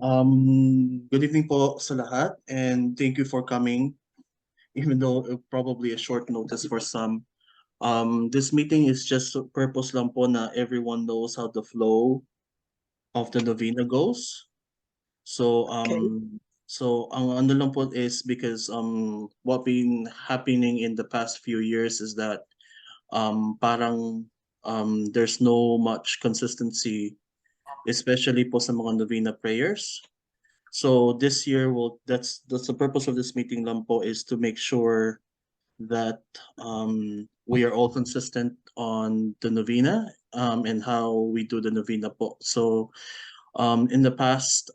Good evening po sa lahat and thank you for coming, even though probably a short notice for some. This meeting is just purpose lang po na everyone knows how the flow of the novena goes. So Okay. ang ano lang po is because what been happening in the past few years is that parang there's no much consistency, especially po sa mga novena prayers. So this year, that's the purpose of this meeting lang po, is to make sure that we are all consistent on the novena and how we do the novena po. So in the past,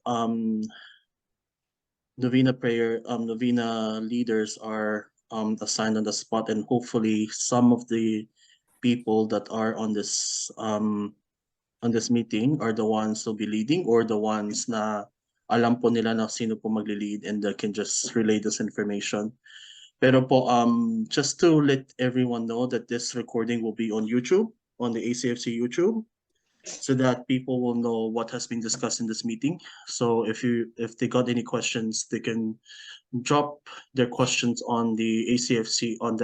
novena leaders are assigned on the spot, and hopefully some of the people that are on this meeting are the ones to be leading, or the ones na alam po nila na sino po magli-lead and they can just relay this information. Pero po, just to let everyone know that this recording will be on YouTube, on the ACFC YouTube, so that people will know what has been discussed in this meeting. So if they got any questions, they can drop their questions on the ACFC on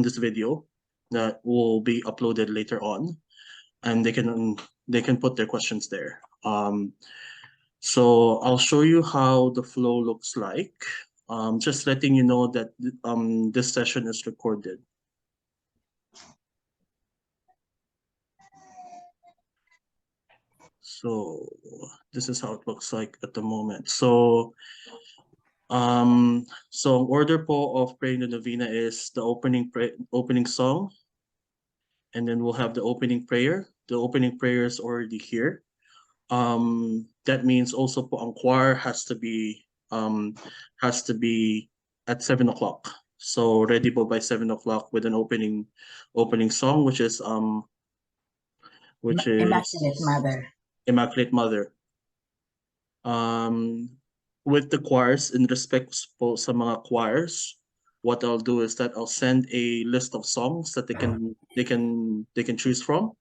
this video that will be uploaded later on, and they can put their questions there. So I'll show you how the flow looks like. Just letting you know that this session is recorded. So this is how it looks like at the moment. So order po of praying the novena is the opening song, and then we'll have the opening prayer. The opening prayer is already here. That means also po ang choir has to be at 7 o'clock. So ready po by 7 o'clock with an opening song, which is Immaculate Mother. Immaculate Mother. With the choirs, in respect po sa mga choirs, what I'll do is that I'll send a list of songs that they can choose from.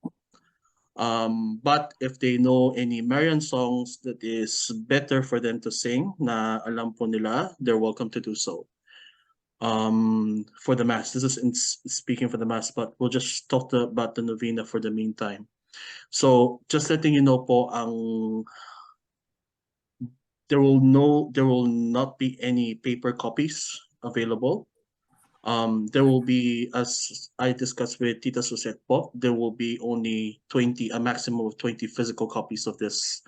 But if they know any Marian songs that is better for them to sing, na alam po nila, they're welcome to do so. For the Mass, this is speaking for the Mass, but we'll just talk about the novena for the meantime. So just letting you know po, there will not be any paper copies available. There will be, as I discussed with Tita Susette po, there will be only a maximum of 20 physical copies of this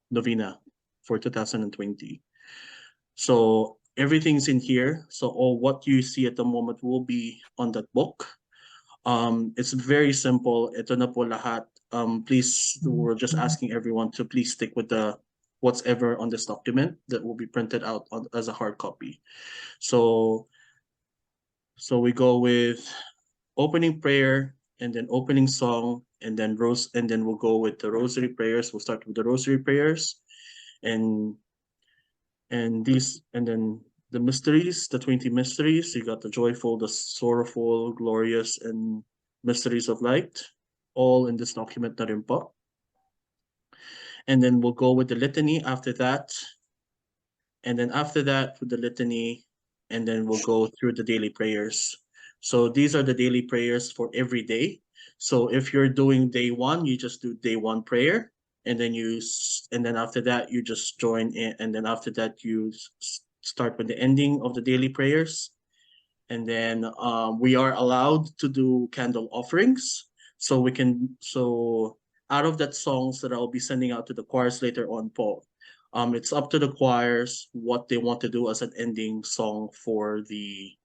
novena for 2020. So everything's in here. So all what you see at the moment will be on that book. It's very simple. Ito na po lahat. Please, we're just asking everyone to please stick with what's ever on this document that will be printed out as a hard copy. So we go with opening prayer, and then opening song, and then we'll go with the rosary prayers. We'll start with the rosary prayers, and then the mysteries, the 20 mysteries. You got the joyful, the sorrowful, glorious, and mysteries of light, all in this document na rin po. And then we'll go with the litany after that. And then after that, with the litany, and then we'll go through the daily prayers. So these are the daily prayers for every day. So if you're doing day one, you just do day one prayer, and then after that you just join in, and then after that you start with the ending of the daily prayers. And then we are allowed to do candle offerings. So out of that songs that I'll be sending out to the choirs later on po, it's up to the choirs what they want to do as an ending song for the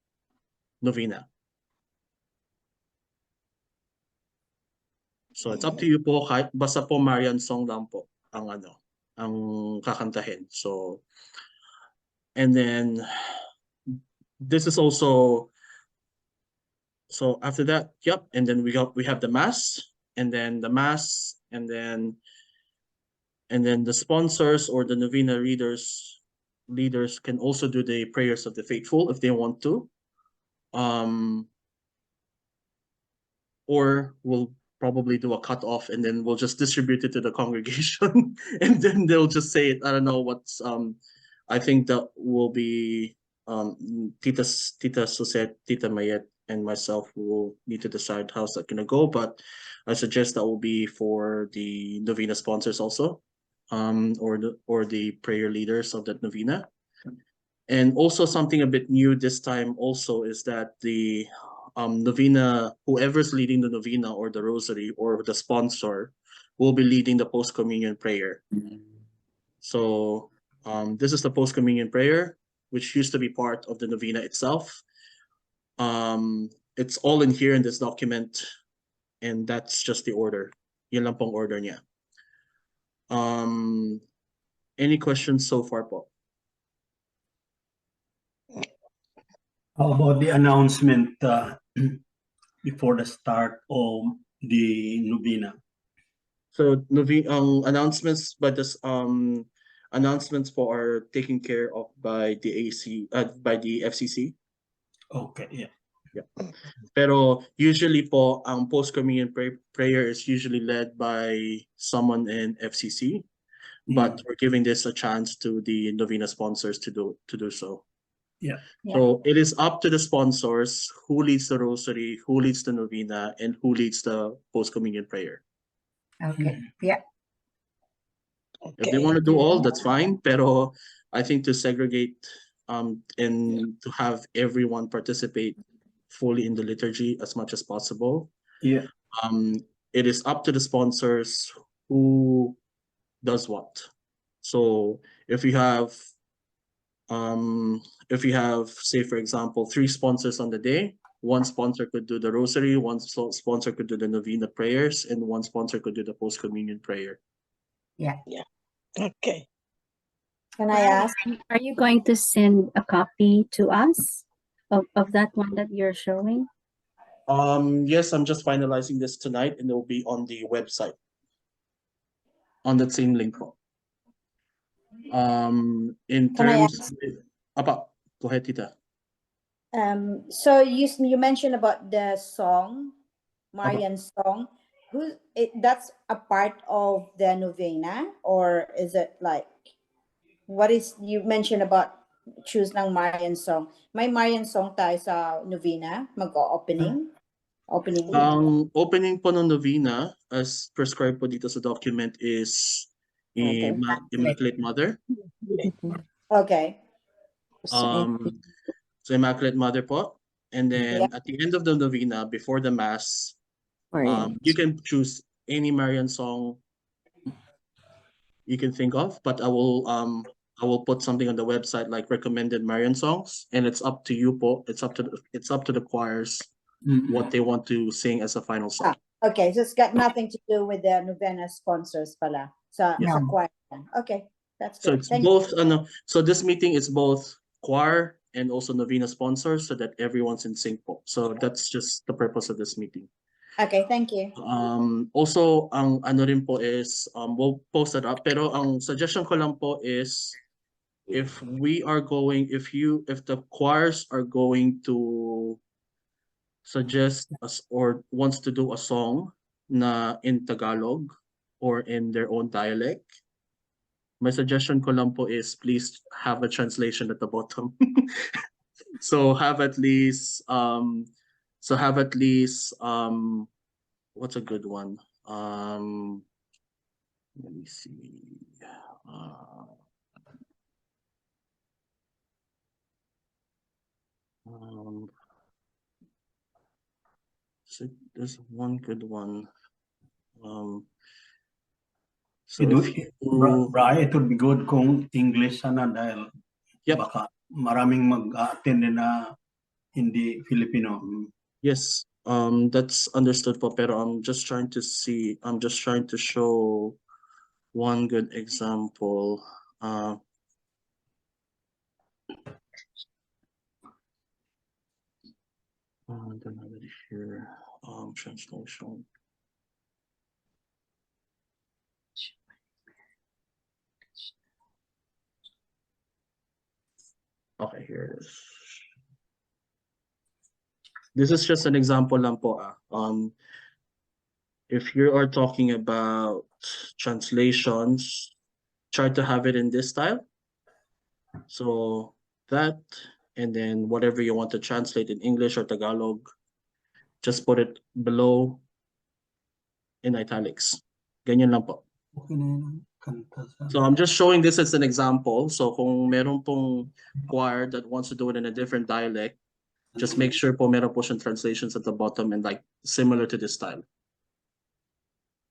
novena. So it's up to you po, kahit basta po Marian song lang po ang kakantahin. So, and then this is also, so after that, yep, and then we have the Mass, and then the Mass, and then the sponsors or the novena leaders can also do the prayers of the faithful if they want to. Or we'll probably do a cutoff, and then we'll just distribute it to the congregation, and then they'll just say it. I don't know what's I think that will be Tita Susette, Tita Mayet, and myself will need to decide how's that gonna go. But I suggest that will be for the Novena sponsors also, or the prayer leaders of that Novena. And also something a bit new this time also is that the Novena, whoever's leading the Novena or the Rosary or the sponsor, will be leading the post communion prayer. So this is the post communion prayer, which used to be part of the Novena itself. It's all in here in this document, and that's just the order. Yun lang pong order niya. Any questions so far po? How about the announcement before the start of the Novena? So announcements, but this announcements for are taken care of by the by the FCC. Okay, yeah. Yeah. Pero usually po ang post-communion prayer is usually led by someone in FCC, but we're giving this a chance to the Novena sponsors to do so. Yeah. So it is up to the sponsors who leads the Rosary, who leads the Novena, and who leads the post-communion prayer. Okay. Yeah. If they want to do all, that's fine. Pero I think to segregate and to have everyone participate fully in the liturgy as much as possible. Yeah. It is up to the sponsors who does what. So if you have say for example 3 sponsors on the day, one sponsor could do the Rosary, one sponsor could do the Novena prayers, and one sponsor could do the post communion prayer. Yeah. Okay. Can I ask? Are you going to send a copy to us of that one that you're showing? Yes, I'm just finalizing this tonight, and it will be on the website on that same link. In Can I terms about, go ahead, Tita. So you mentioned about the song, Marian's song. That's a part of the Novena, or is it like, what is you mentioned about choose ng Marian song? May Marian song tayo sa Novena, mag-opening. Opening po ng Novena as prescribed po dito sa document is Immaculate Mother. Okay. So Immaculate Mother po. And then at the end of the Novena, before the Mass, you can choose any Marian song you can think of, but I will put something on the website like recommended Marian songs, and it's up to you po. It's up to the choirs what they want to sing as a final song. Okay, so it's got nothing to do with the Novena sponsors pala. Sa choir. Okay, that's good. So it's both. So this meeting is both choir and also Novena sponsors, so that everyone's in sync po. So that's just the purpose of this meeting. Okay, thank you. Also, ang ano rin po is, we'll post that up, pero ang suggestion ko lang po is, if the choirs are going to suggest us or wants to do a song na in Tagalog or in their own dialect, my suggestion ko lang po is please have a translation at the bottom. So have at least what's a good one? Let me see. So there's one good one. So it would be good kung English sana dahil baka maraming mag-attend na hindi Filipino. Yes, that's understood po, pero I'm just trying to show one good example. I don't have it here. Translation. Okay, here it is. This is just an example lang po. if you are talking about translations, try to have it in this style. So that, and then whatever you want to translate in English or Tagalog, just put it below in italics. Ganyan lang po. Okay na yun. Kanta sa... So I'm just showing this as an example. So kung meron pong choir that wants to do it in a different dialect, just make sure po meron po siyang translations at the bottom and like similar to this style.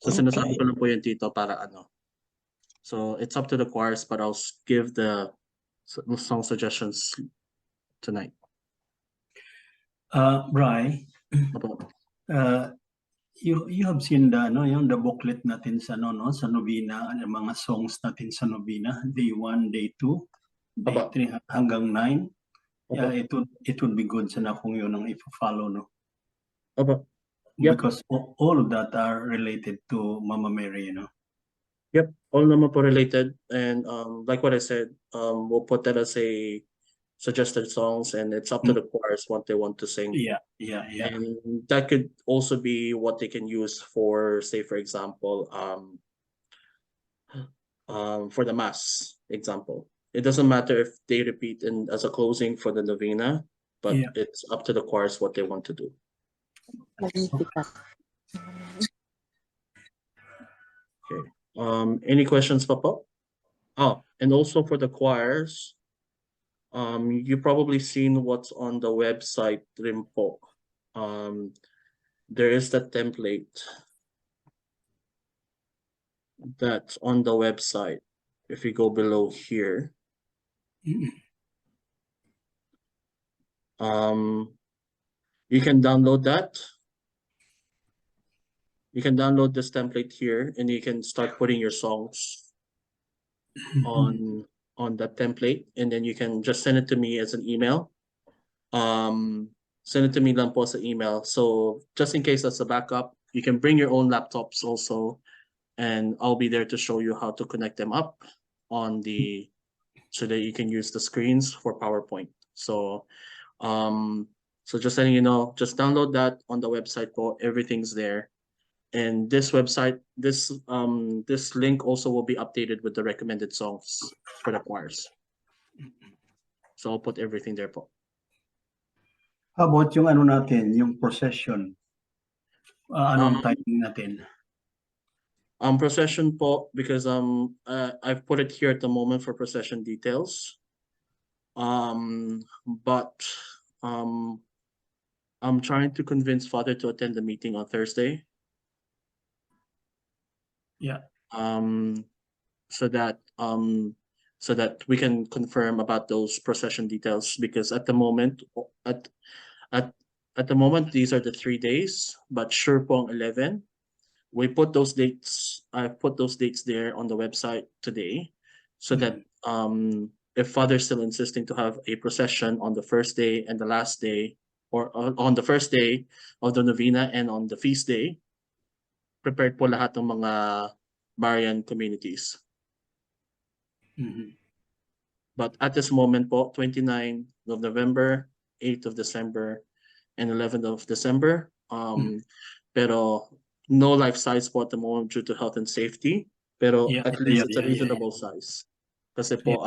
So sinasabi ko lang po yan dito para ano. So it's up to the choirs, but I'll give the song suggestions tonight. Bri, Apo. you have seen the booklet natin sa sa Novena, ang mga songs natin sa Novena, day 1, day 2, day 3 hanggang 9. Yeah, it would be good sana kung yun ang i-follow, no? Apo. Yep. Because all of that are related to Mama Mary, you know. Yep, all naman po related, and like what I said, we'll put that as a suggested songs, and it's up to the choirs what they want to sing. Yeah. And that could also be what they can use for, say, for example, for the mass example. It doesn't matter if they repeat in as a closing for the novena, but it's up to the choirs what they want to do. Okay. Any questions, Papa? Oh, and also for the choirs, you probably seen what's on the website rin po. There is that template that's on the website. If you go below here, you can download that. You can download this template here, and you can start putting your songs on that template, and then you can just send it to me as an email. Send it to me lang po sa email. So just in case that's a backup, you can bring your own laptops also, and I'll be there to show you how to connect them up on the so that you can use the screens for PowerPoint. So so just letting you know, just download that on the website po. Everything's there. And this website, this link also will be updated with the recommended songs for the choirs. So I'll put everything there po. How about yung natin, yung procession? Anong timing natin? Procession po, because I've put it here at the moment for procession details. But I'm trying to convince Father to attend the meeting on Thursday. Yeah. So that we can confirm about those procession details, because at the moment the moment these are the 3 days, but sure pong 11. We put those dates. I put those dates there on the website today, so that if Father's still insisting to have a procession on the first day and the last day, or on the first day of the novena and on the feast day, prepared po lahat ng mga Marian communities. But at this moment po, 29th of November, 8th of December, and 11th of December. Pero no life size po at the moment due to health and safety. Pero at least it's a reasonable size. Kasi po,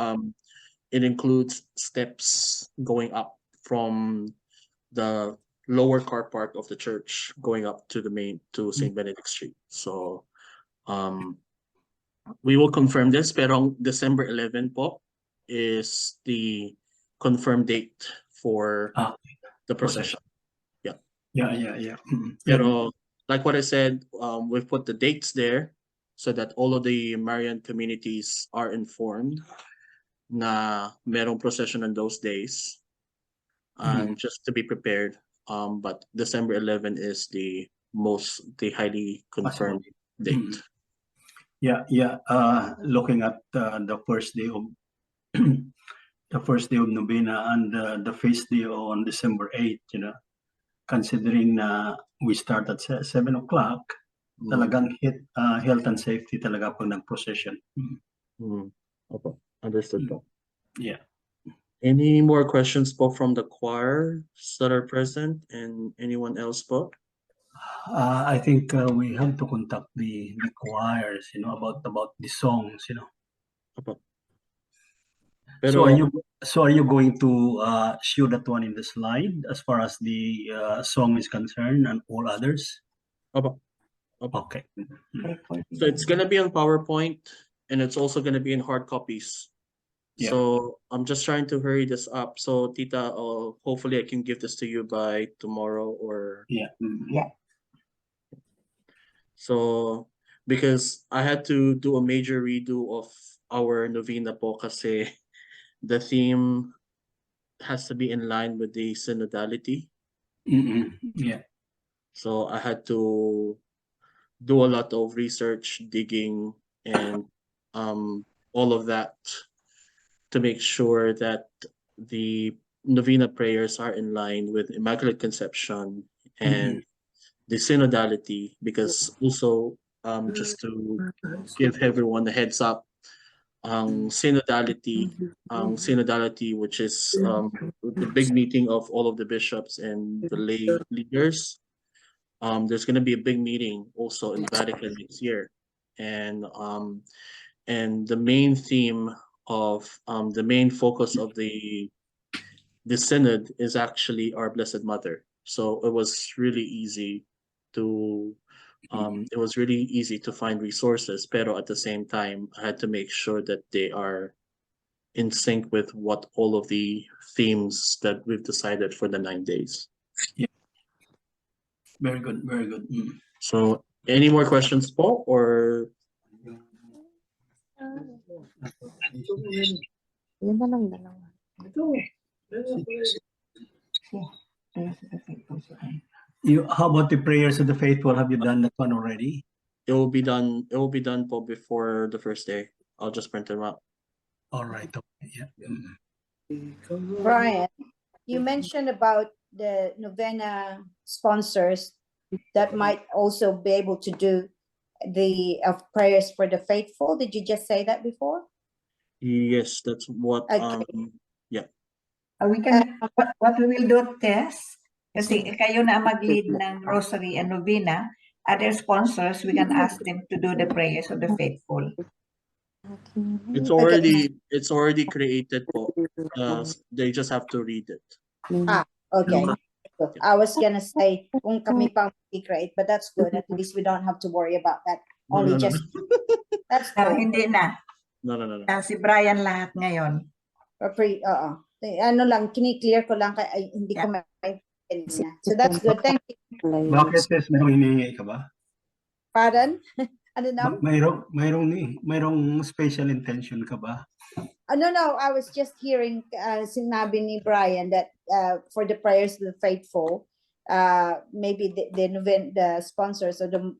it includes steps going up from the lower car park of the church going up to the main, to St. Benedict Street. So we will confirm this, pero December 11 po is the confirmed date for the procession. Yeah. Pero like what I said, we've put the dates there so that all of the Marian communities are informed na merong procession on those days, and just to be prepared. But December 11 is the highly confirmed date. Yeah. Looking at the first day of the first day of Novena and the feast day on December 8th, considering we start at 7 o'clock, talagang health and safety talaga pag nag-procession. Okay. Understood po. Yeah. Any more questions po from the choirs that are present, and anyone else po? I think we have to contact the choirs, about the songs, Opo. So Pero are you going to show that one in the slide as far as the song is concerned and all others? opo, opo. Okay. So it's gonna be on PowerPoint and it's also gonna be in hard copies. Yeah. So I'm just trying to hurry this up. So Tita, hopefully I can give this to you by tomorrow or Yeah. so because I had to do a major redo of our novena po kasi the theme has to be in line with the synodality. Yeah. So I had to do a lot of research, digging, and all of that to make sure that the novena prayers are in line with Immaculate Conception and the synodality, because also just to give everyone a heads up, synodality, which is the big meeting of all of the bishops and the lay leaders. There's going to be a big meeting also in Vatican next year, and the main theme of the main focus of the synod is actually our Blessed Mother. So it was really easy to find resources, pero at the same time, I had to make sure that they are in sync with what all of the themes that we've decided for the 9 days. Very good. Very good. So, any more questions, Paul, or Yun na lang dalawa. How about the prayers of the faithful? Have you done that one already? it will be done? It will be done, Paul, before the first day. I'll just print them out. All right. Okay. Yeah. Brian, you mentioned about the novena sponsors that might also be able to do the prayers for the faithful. Did you just say that before? Yes, that's what. Okay. We can, what we will do, Tess, kasi kayo na ang mag-lead ng Rosary and Novena, other sponsors, we can ask them to do the prayers of the faithful. It's already created, Paul. They just have to read it. Okay. So I was gonna say kung kami pang create, but that's good. At least we don't have to worry about that. Only just that's cool. Hindi na. No. Si Brian lahat ngayon. Ano lang, kini-clear ko lang kay hindi ko maintindihan. So that's good. Thank you. Bakit, Tess? Mayroong hinihingi ka ba? Pardon? Ano na? Mayroong special intention ka ba? No, I was just hearing sinabi ni Brian that for the prayers of the faithful, maybe the sponsors or the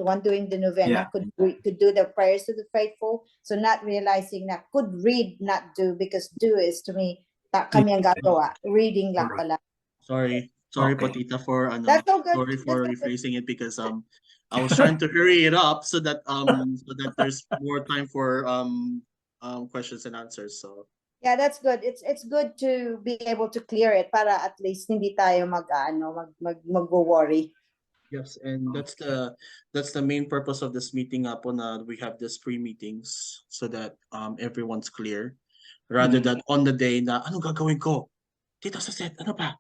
one doing the novena could do the prayers of the faithful. So not realizing that could read, not do, because do is to me kami ang gagawa. Reading lang pala. Sorry, Okay. Patita, for That's so good. sorry for That's so good. rephrasing it because I was trying to hurry it up so that there's more time for questions and answers. So Yeah, that's good. It's good to be able to clear it para at least hindi tayo mag-worry. yes, and that's the main purpose of this meeting. We have this pre-meetings so that everyone's clear, rather than on the day na ano gagawin ko, Tita sa set, ano pa?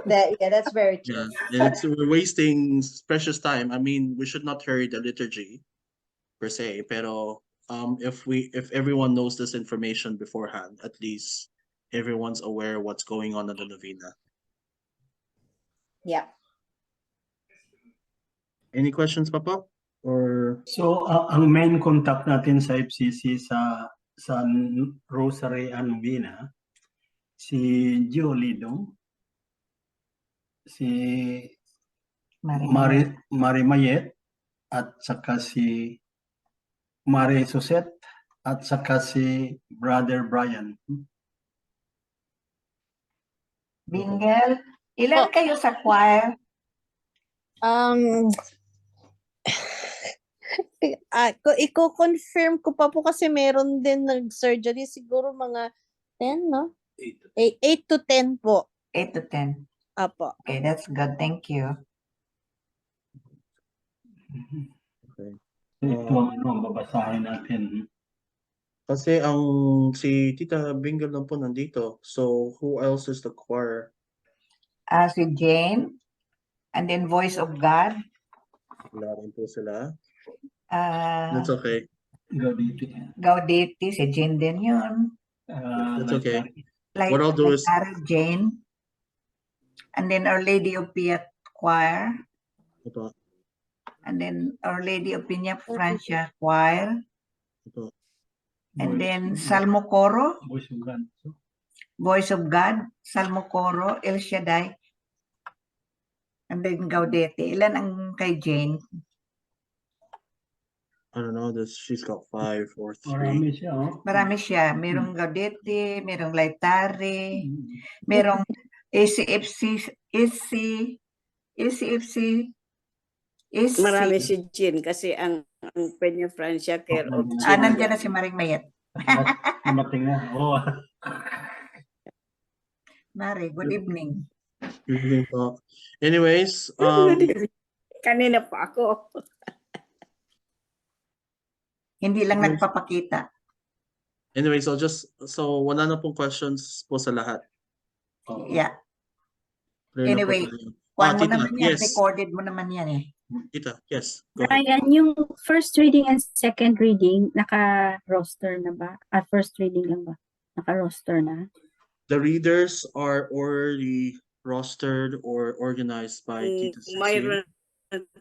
That's very true. Yeah, and we're wasting precious time. I mean, we should not hurry the liturgy per se, pero if everyone knows this information beforehand, at least everyone's aware what's going on in the novena. Yeah. Any questions, Papa? Or So, ang main contact natin sa FCC sa Rosary and Novena, si Giolido, si Mari Mayet, at saka si Mari Suset, at saka si Brother Brian. Bingel, ilan kayo sa choir? Iko-confirm ko pa po kasi meron din nag-surgery, siguro mga 10, no? 8 to 10 po. 8 to 10. Apo. Okay, that's good. Thank you. Okay. Ito ang babasahin natin. Kasi si Tita Bingle lang po nandito. So, who else is the choir? Si Jane, and then Voice of God. Wala rin po sila. Uh, That's okay. Gaudete, si Jane din yun. That's okay. Like, What I'll do is, Jane. And then Our Lady of Piet Choir. ito, And then Our Lady of Piña Francia Choir. ito. And then Salmo Coro, Voice of God. Voice of God, Salmo Coro, El Shaddai. And then Gaudete. Ilan ang kay Jane? I don't know, she's got 5 or 3. Marami siya, oh. Marami siya. Merong Gaudete, merong Laitare, merong ACFC, Marami si Jean kasi ang Peña Francia care of Jean. Nandiyan na si Maring Mayet. Dumating na. Oh. Mari, good evening. Good evening po. Anyways, Kanina pa ako. Hindi lang nagpapakita. anyways, so wala na pong questions po sa lahat. Yeah. Clear na po Anyway, tayo. kuha mo Tita, naman yan. yes. Recorded mo naman yan eh. Tita, yes. Go ahead. Ryan, yung first reading and second reading, naka-roster na ba? First reading lang ba? Naka-roster na? The readers are already rostered or organized by Tita Cecil. Mayroon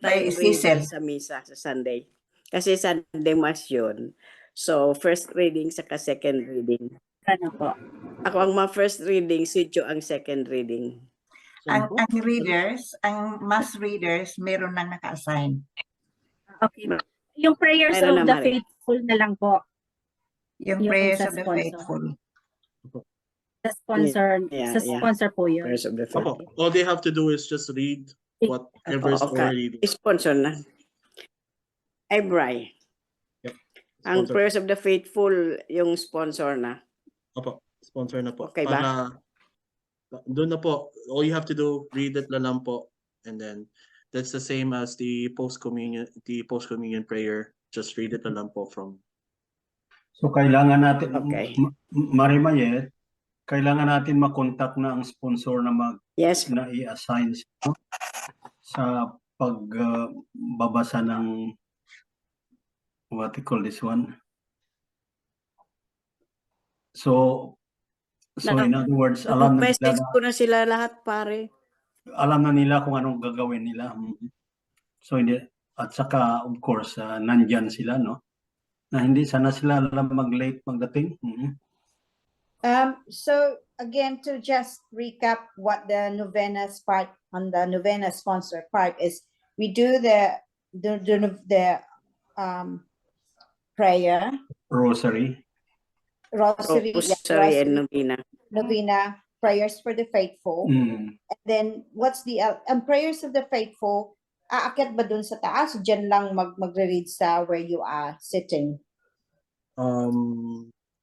By tayong Cecil. reading sa misa sa Sunday. Kasi Sunday Mass yun. So, first reading saka second reading. Ano po? Ako ang first reading, si Jo ang second reading. Ang readers, ang mass readers, meron nang naka-assign. Okay. Yung prayers Meron of na, the Mari. faithful na lang po. Yung Yung prayers sa of the sponsor. faithful. Sa sponsor, Yeah, sa yeah. sponsor po yun. Prayers of the Opo, faithful. all they have to do is just read whatever is Okay. already there. Sponsor na. Ay, Bri. Yep. Ang Sponsor. prayers of the faithful, yung sponsor na. Opo, sponsor na po. Okay ba? Doon na po, all you have to do, read it na lang po. And then, that's the same as the post-communion prayer. Just read it na lang po from. So kailangan natin, Okay. Marimayet, kailangan natin makontak na ang sponsor na Yes. na i-assign sa pagbabasa ng what you call this one. So in other words, alam na Message nila, ko na sila lahat, pare. alam na nila kung anong gagawin nila. So hindi, at saka of course nandyan sila, no? Na hindi sana sila alam mag-late magdating. So again, to just recap what the novenas part on the novena sponsor part is, we do the prayer, Rosary. rosary, Rosary and Novena. novena, prayers for the faithful. Mm. And then what's the prayers of the faithful? Aakyat ba dun sa taas? Diyan lang magre-read sa where you are sitting.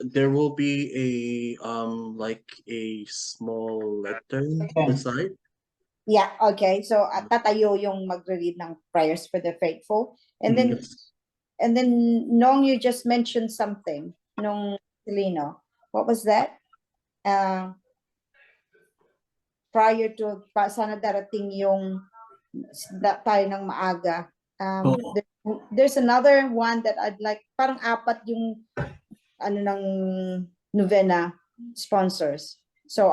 There will be like a small lectern beside. Yeah, okay. So tatayo yung magre-read ng prayers for the faithful. And then Yes. and then Nong, you just mentioned something. Nong Celino. What was that? Prior to sana darating yung tayo ng maaga. Oo. There's another one that I'd like, parang apat yung ng novena sponsors. So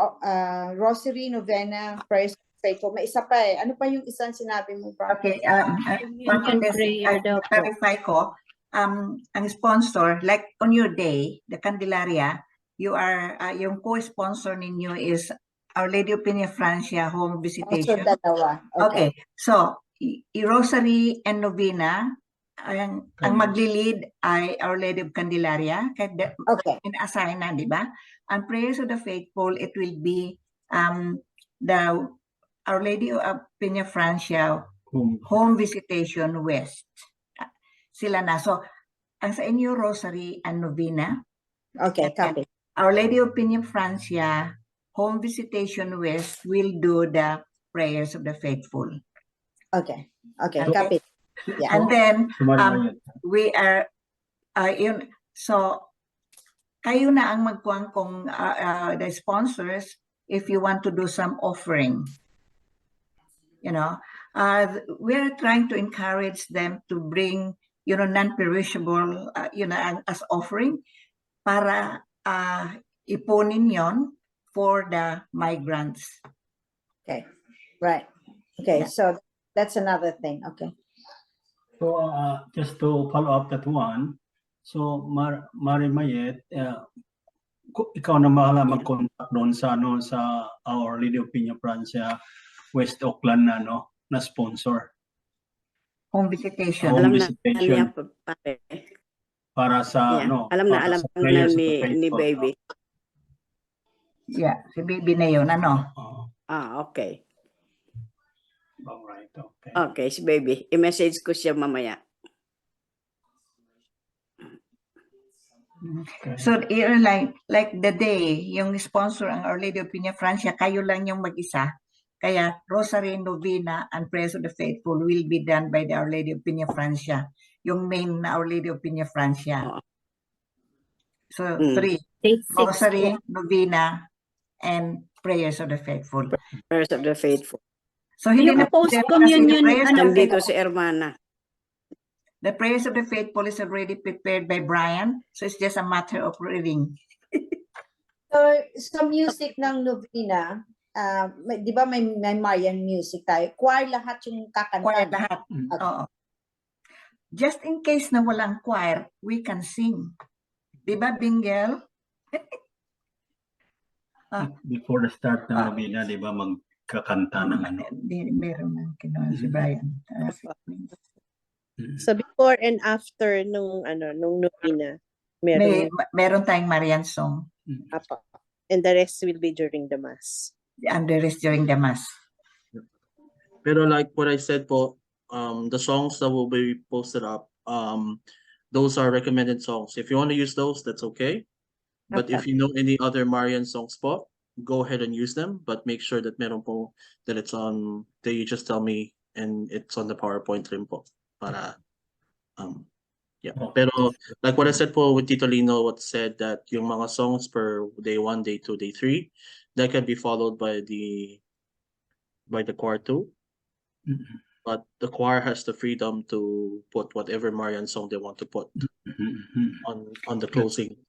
rosary, novena, prayers for faithful. May isa pa eh. Ano pa yung isang sinabi mo? Okay, Communion prayer daw po. clarify ko, ang sponsor, like on your day, the Candelaria, you are, yung co-sponsor ninyo is Our Lady of Peña Francia Home So Visitation. dalawa. Okay, so Rosary and Novena, ang magli-lead ay Our Lady of Candelaria, kaya Okay. in-assign na, di ba? Ang Prayers of the Faithful, it will be Our Lady of Peña Francia Home Visitation West. Sila na. So, ang sa inyo, Rosary and Novena, Okay, copy. Our Lady of Peña Francia Home Visitation West will do the prayers of the faithful. Okay. Okay. Okay. Copy. Yeah. And then Marimayet. we are so kayo na ang magkuhan kung the sponsors if you want to do some offering. You know, we're trying to encourage them to bring, you know, non-perishable, you know, as offering para ipunin yon for the migrants. Okay. Right. Okay. Yeah. So that's another thing. Okay. So just to follow up that one, so Marimayet, ikaw na bahala mag-contact doon sa sa Our Lady of Peña Francia West Auckland na sponsor. Home visitation. Home Alam na visitation. niya pare. Para sa Yeah. Alam na para sa prayers of the ni faithful. baby. Yeah, si baby na yun, ano? Okay. Alright, okay. Okay, si baby. I-message ko siya mamaya. Okay. So, like the day, yung sponsor ang Our Lady of Peña Francia, kayo lang yung mag-isa. Kaya Rosary, Novena, and Prayers of the Faithful will be done by the Our Lady of Peña Francia. Yung main na Our Lady of Peña Francia. Oo. So, 3. Date 6 Rosary, po. Novena, and Prayers of the Faithful. Prayers of the faithful. So, hindi Yung na post-communion, prayers of the Nandito faithful. si Hermana. The Prayers of the Faithful is already prepared by Brian. So, it's just a matter of reading. So sa music ng Novena, di ba may Marian music tayo? Choir lahat yung kakanta. Choir lahat. Okay. Oo. Just in case na walang choir, we can sing. Di ba, Bingel? Before the start ng Novena, di ba, magkakanta ng Meron ng kinuha si Brian. So before and after nung Novena, Meron tayong Marian song. apa. And the rest will be during the mass. And the rest during the mass. Pero like what I said po, the songs that will be posted up, those are recommended songs. If you want to use those, that's okay. But if you know any other Marian songs po, go ahead and use them. But make sure that meron po that it's on, that you just tell me and it's on the PowerPoint rin po. Para, yeah. Pero like what I said po with Tito Lino, what said that yung mga songs per day 1, day 2, day 3, that can be followed by the choir too. But the choir has the freedom to put whatever Marian song they want to put on the closing.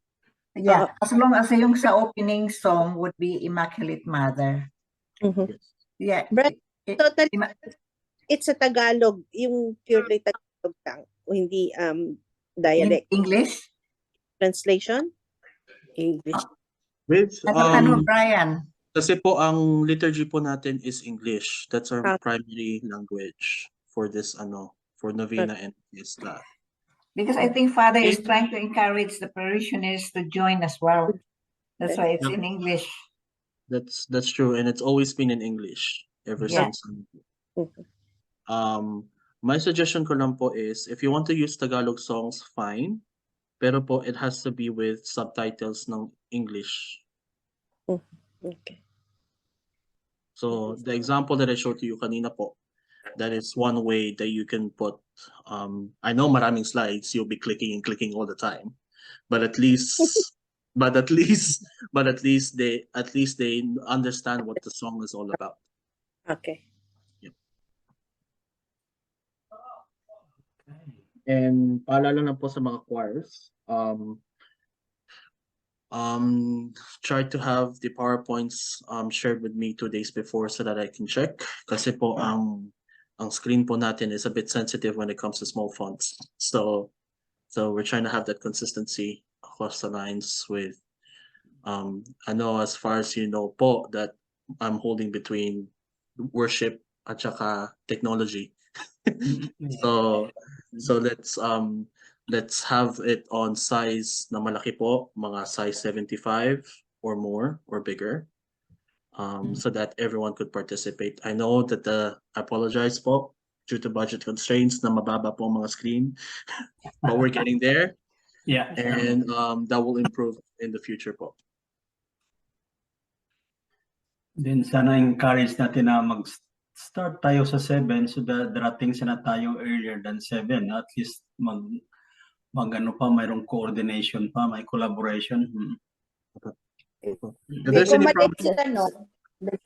Yeah, as long as yung sa opening song would be Immaculate Mother. Mhm. Yeah. Brad, totally, Ima- it's a Tagalog, yung purely Tagalog lang, hindi dialect. English? Translation? English. With Brian? kasi po ang liturgy po natin is English. That's our Ah. primary language for this for Novena and Fiesta. Because I think Father is trying to encourage the parishioners to join as well. That's why it's Yeah. in English. That's true, and it's always been in English ever Yeah. since. Mhm. My suggestion ko lang po is if you want to use Tagalog songs, fine. Pero po it has to be with subtitles ng English. Okay. So the example that I showed to you kanina po, that is one way that you can put. I know maraming slides, you'll be clicking and clicking all the time, but at least, they understand what the song is all about. Okay. And paalala lang po sa mga choirs, try to have the PowerPoints shared with me 2 days before so that I can check. Kasi po ang screen po natin is a bit sensitive when it comes to small fonts. So we're trying to have that consistency across the lines with I know as far as you know po that I'm holding between worship at saka technology. So let's have it on size na malaki po, mga size 75 or more or bigger, so that everyone could participate. I know that I apologize po due to budget constraints na mababa po ang mga screen, but we're getting there. Yeah. And that will improve in the future po. Then sana encourage natin na start tayo sa 7 so darating sana tayo earlier than 7. At least mag pa, mayroong coordination pa, may collaboration. If Di, there's kung any malate problem, sila, no?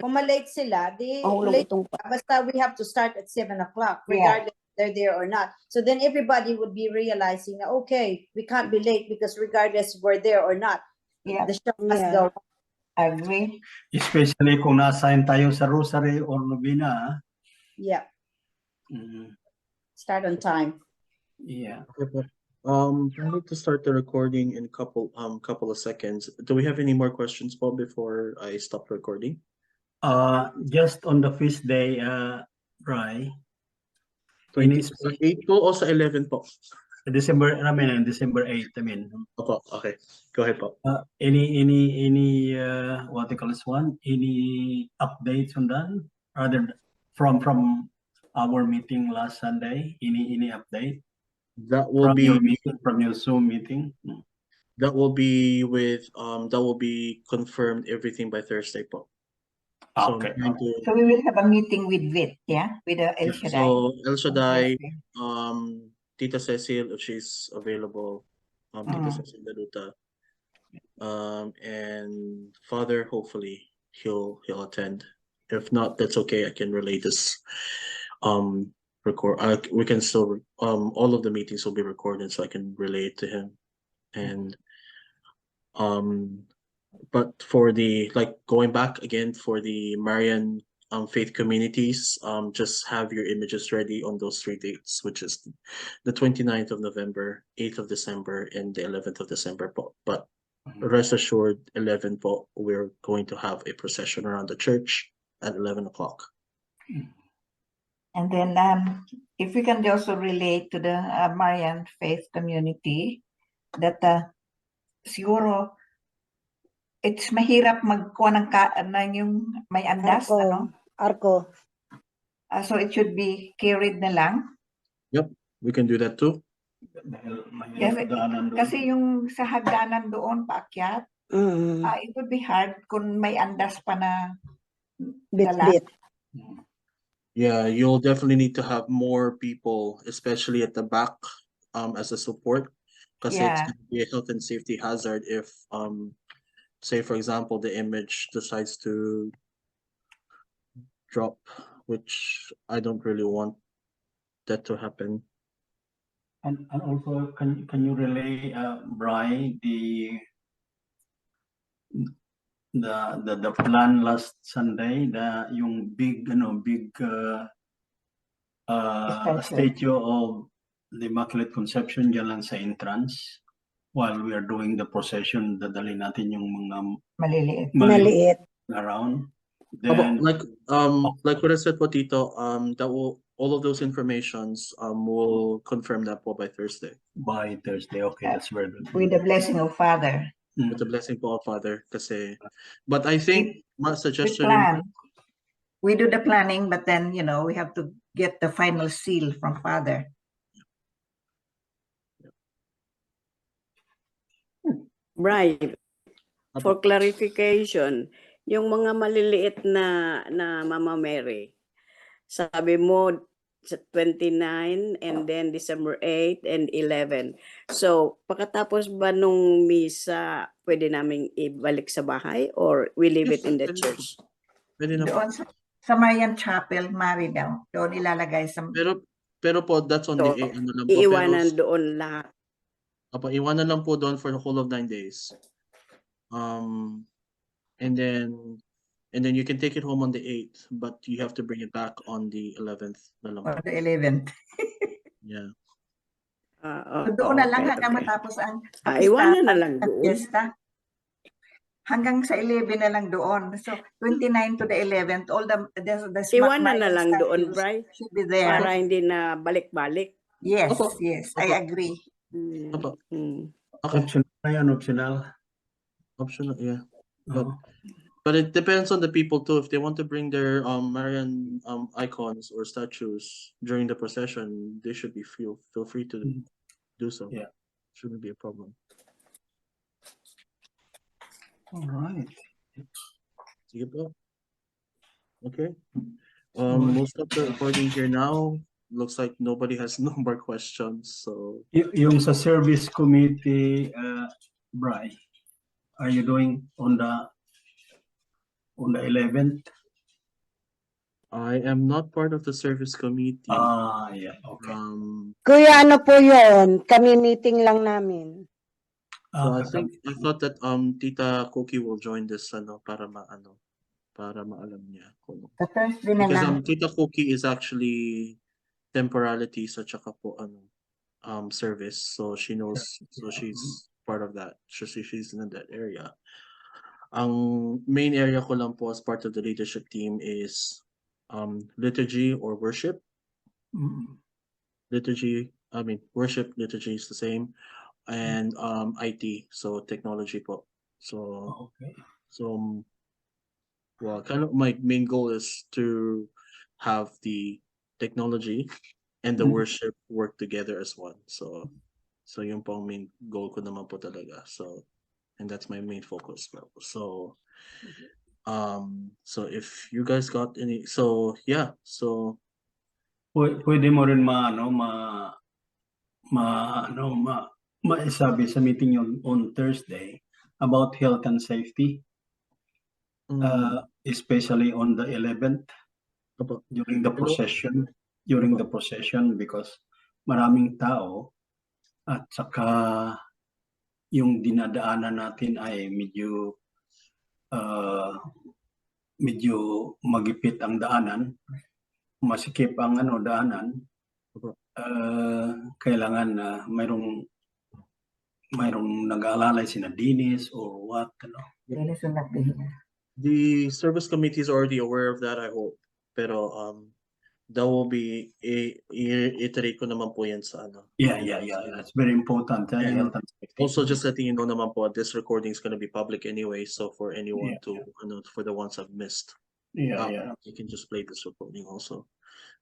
Kung malate sila, di Mahulog late itong sila. Basta we have to start at 7 o'clock, Yeah. regardless if they're there or not. So then everybody would be realizing, okay, we can't be late because regardless if we're there or not, Yeah, the show must Yeah. go. agree. Especially kung na-assign tayo sa Rosary or Novena. Yeah, Mm, start on time. yeah. okay, but, I need to start the recording in a couple of seconds. Do we have any more questions, Paul, before I stop recording? Just on the feast day, Bri, 20, Any sa 8 po o sa 11 po? December 8, I mean. Opo, okay. Go ahead po. Any what they call this one? Any updates on that? Rather from our meeting last Sunday? Any update That will be from your Zoom meeting? that will be with that will be confirmed everything by Thursday po. So Okay. I'm trying to, So we will have a meeting with VIT, yeah, with the El Shaddai. so El Shaddai, Thursday. Tita Cecil if she's available, Tita Mm. Cecil Daluta, and Father, hopefully he'll attend. If not, that's okay. I can relay this record. We can still all of the meetings will be recorded, so I can relay it to him. And but for the going back again for the Marian faith communities, just have your images ready on those 3 dates, which is the 29th of November, 8th of December, and the 11th of December po. But rest assured, 11 po, we're going to have a procession around the church at 11 o'clock. And then if we can also relate to the Marian faith community that siguro it's mahirap magkuha ng yung may andas, ano? Arko. So it should be carried na lang. Yep, we can do that too. Kasi yung sa hagdanan doon paakyat, Mm. it would be hard kung may andas pa na dala. Bit-bit. Yeah, you'll definitely need to have more people, especially at the back, as a support, because it's Yeah. going to be a health and safety hazard if, say for example, the image decides to drop, which I don't really want that to happen. And also, can you relay, Bri, the plan last Sunday, yung big statue of the Immaculate Conception dyan lang sa entrance, while we are doing the procession, dadali natin yung mga Maliliit. Maliit. around. Then, Then like what I said po, Tito, that will all of those informations will confirm that po by Thursday by Thursday, okay, that's very good. With the blessing of Father. with the blessing po of Father. Kasi, but I think my We suggestion, plan. We do the planning, but then we have to get the final seal from Father. Right. For clarification, yung mga maliliit na Mama Mary, sabi mo sa 29 and then December 8 and 11. So, pagkatapos ba nung misa, pwede naming ibalik sa bahay or we leave it in the church? pwede na po. Doon sa Marian Chapel, Mary daw. Doon ilalagay sa... Pero po, that's on So, the ano lang po, iiwanan pero, doon lahat. iwanan lang po doon for the whole of 9 days. And then you can take it home on the 8th, but you have to bring it back on the 11th na lang On po. the 11th. Yeah. So doon na lang Okay, hanggang okay. matapos ang Iwanan na lang at doon. fiesta. Hanggang sa 11 na lang doon. So 29 to the 11th, all the Iwanan na Marian lang doon, statues Bri, should be there. para hindi na balik-balik. Yes, Opo. yes, Opo. I agree. Opo. Mm. Okay. Optional na yan, optional. Optional, yeah. Oo. But it depends on the people too. If they want to bring their Marian icons or statues during the procession, they should be feel free to do so. Yeah. Shouldn't be a problem. All right. Sige po. Okay. Most of the recording here now looks like nobody has no more questions. So Yung sa service committee, Bri, are you doing on the 11th? I am not part of the service committee. Yeah, okay. Kuya, ano po yun? Kami meeting lang namin. So I thought that Tita Cookie will join this para maalam niya kung Sa Thursday na because lang. Tita Cookie is actually temporalities at saka po service, so she knows, so she's part of that, so she's in that area. Ang main area ko lang po as part of the leadership team is liturgy or worship. Worship, liturgy is the same, and IT, so technology po. So Okay. well, kind of my main goal is to have the technology and the worship work together as one. So yung po ang main goal ko naman po talaga. So, and that's my main focus. So if you guys got any, so yeah, so Pwede mo rin maisabi sa meeting yun on Thursday about health and safety, especially on the 11th Opo. during the procession, because maraming tao at saka yung dinadaanan natin ay medyo magipit ang daanan, masikip ang daanan. Kailangan na mayroong nag-aalalay sina Dinis or what, The service committee is already aware of that, I hope. Pero that will be iterate ko naman po yan sa Yeah, that's very important. And Health and safety. also just letting you know naman po, this recording is going to be public anyway, so for anyone for the ones I've missed, Yeah. you can just play this recording also.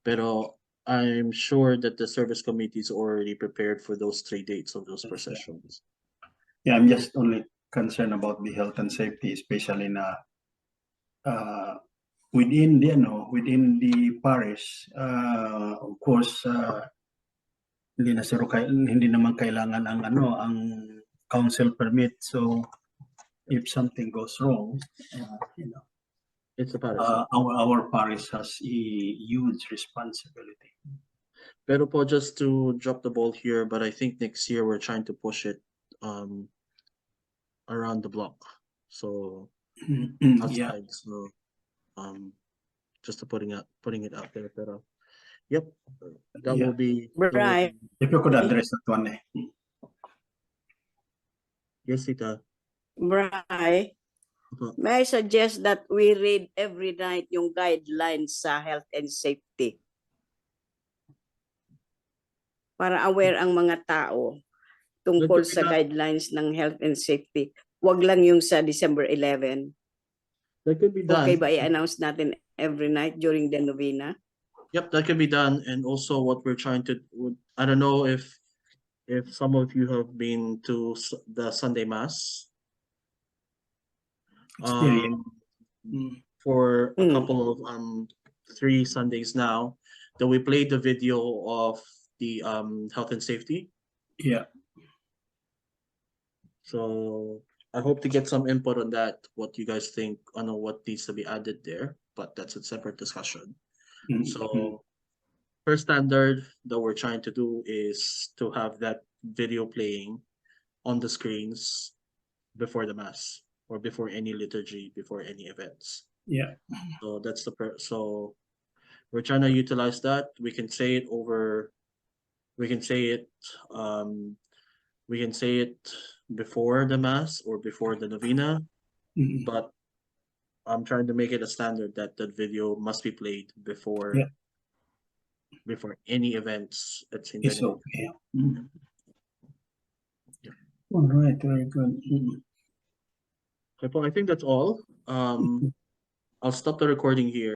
Pero I'm sure that the service committee is already prepared for those 3 dates of those processions. Yeah, I'm just only concerned about the health and safety, especially na within the parish. Of course, hindi naman kailangan ang council permit. So if something goes wrong, It's a parish. our parish has a huge responsibility. Pero po, just to drop the ball here, but I think next year we're trying to push it around the block. So outside. So just to putting it out there. Pero yep, that will be Right. If you could address that one. Yes, Tita. Bri, may I suggest that we read every night yung guidelines sa health and safety? Para aware ang mga tao tungkol sa guidelines ng health and safety. Huwag lang yung sa December 11. That could be done. Okay ba i-announce natin every night during the novena? Yep, that can be done. And also what we're trying to, I don't know if some of you have been to the Sunday Mass. For a couple of 3 Sundays now, that we played the video of the health and safety. Yeah. So I hope to get some input on that, what you guys think on what needs to be added there, but that's a separate discussion. So first standard that we're trying to do is to have that video playing on the screens before the Mass or before any liturgy, before any events. Yeah. So that's so we're trying to utilize that. We can say it before the Mass or before the Novena, but I'm trying to make it a standard that the video must be played before any events. It's okay. All right, very good. Okay, I think that's all. I'll stop the recording here.